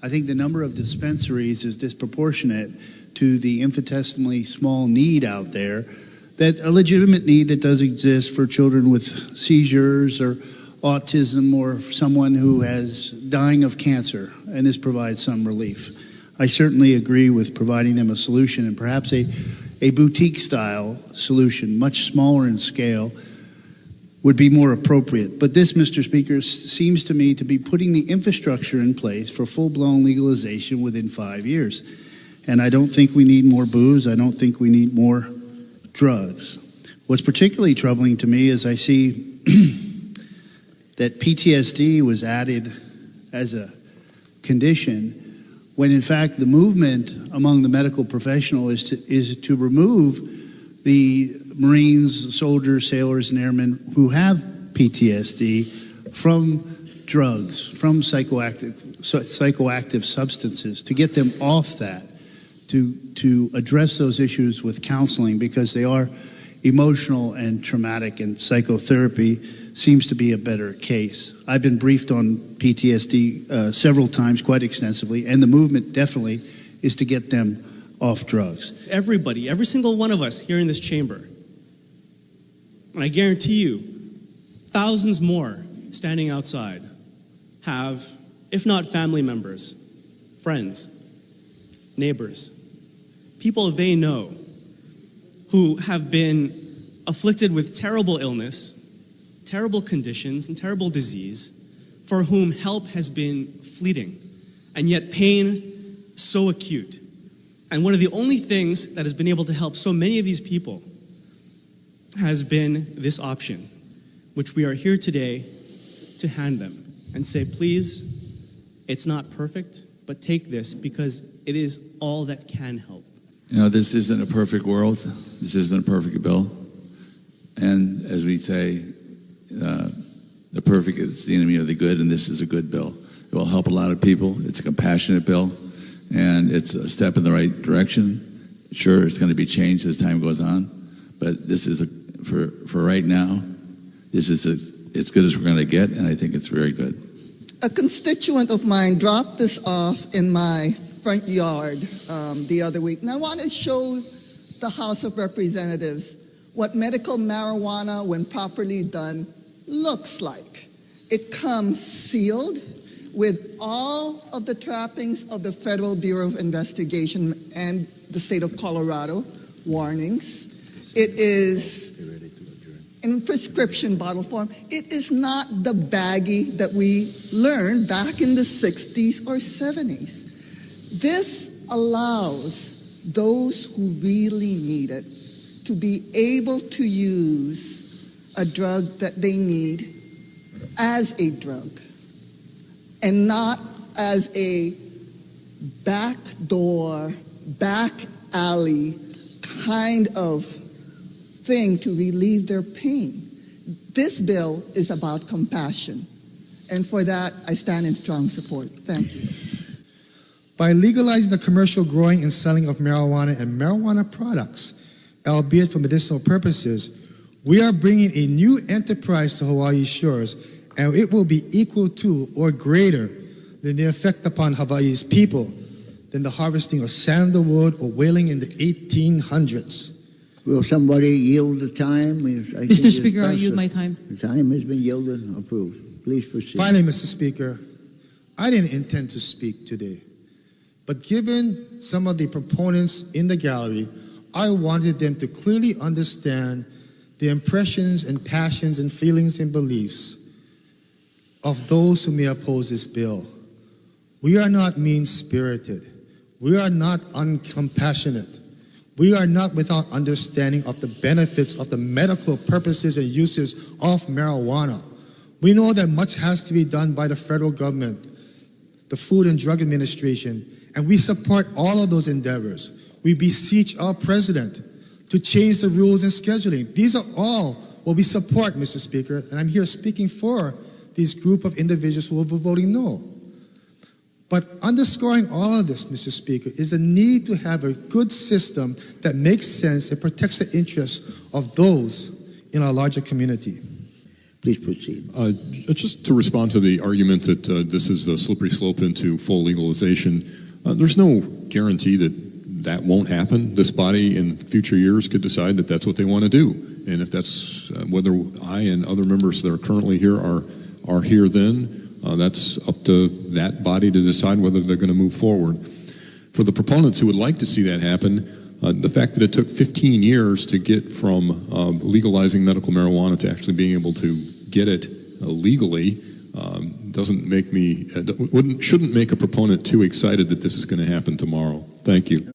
I think the number of dispensaries is disproportionate to the infinitesimally small need out there, that a legitimate need that does exist for children with seizures or autism or someone who is dying of cancer, and this provides some relief. I certainly agree with providing them a solution, and perhaps a boutique-style solution, much smaller in scale, would be more appropriate. But this, Mr. Speaker, seems to me to be putting the infrastructure in place for full-blown legalization within 5 years. And I don't think we need more booze. I don't think we need more drugs. What's particularly troubling to me is I see that PTSD was added as a condition when in fact the movement among the medical professional is to remove the Marines, soldiers, sailors, and airmen who have PTSD from drugs, from psychoactive substances, to get them off that, to address those issues with counseling, because they are emotional and traumatic, and psychotherapy seems to be a better case. I've been briefed on PTSD several times, quite extensively, and the movement definitely is to get them off drugs. Everybody, every single one of us here in this chamber, and I guarantee you, thousands more standing outside have, if not family members, friends, neighbors, people they know who have been afflicted with terrible illness, terrible conditions, and terrible disease, for whom help has been fleeting, and yet pain so acute. And one of the only things that has been able to help so many of these people has been this option, which we are here today to hand them and say, please, it's not perfect, but take this because it is all that can help. You know, this isn't a perfect world. This isn't a perfect bill. And as we say, the perfect is the enemy of the good, and this is a good bill. It will help a lot of people. It's a compassionate bill, and it's a step in the right direction. Sure, it's going to be changed as time goes on, but this is, for right now, this is as good as we're going to get, and I think it's very good. A constituent of mine dropped this off in my front yard the other week, and I want to show the House of Representatives what medical marijuana, when properly done, looks like. It comes sealed with all of the trappings of the Federal Bureau of Investigation and the state of Colorado warnings. It is in prescription bottle form. It is not the baggie that we learned back in the 60s or 70s. This allows those who really need it to be able to use a drug that they need as a drug and not as a back door, back alley kind of thing to relieve their pain. This bill is about compassion, and for that I stand in strong support. Thank you. By legalizing the commercial growing and selling of marijuana and marijuana products, albeit for medicinal purposes, we are bringing a new enterprise to Hawaii's shores, and it will be equal to or greater than the effect upon Hawaii's people than the harvesting of sandalwood or whaling in the 1800s. Will somebody yield the time? Mr. Speaker, I yield my time. The time has been yielded and approved. Please proceed. Finally, Mr. Speaker, I didn't intend to speak today, but given some of the proponents in the gallery, I wanted them to clearly understand the impressions and passions and feelings and beliefs of those who may oppose this bill. We are not mean-spirited. We are not uncompassionate. We are not without understanding of the benefits of the medical purposes and uses of marijuana. We know that much has to be done by the federal government, the Food and Drug Administration, and we support all of those endeavors. We beseech our president to change the rules and scheduling. These are all what we support, Mr. Speaker, and I'm here speaking for these group of individuals who will be voting no. But underscoring all of this, Mr. Speaker, is the need to have a good system that makes sense and protects the interests of those in our larger community. Please proceed. Just to respond to the argument that this is a slippery slope into full legalization, there's no guarantee that won't happen. This body in future years could decide that that's what they want to do. And if that's whether I and other members that are currently here are here then, that's up to that body to decide whether they're going to move forward. For the proponents who would like to see that happen, the fact that it took 15 years to get from legalizing medical marijuana to actually being able to get it legally shouldn't make a proponent too excited that this is going to happen tomorrow. Thank you.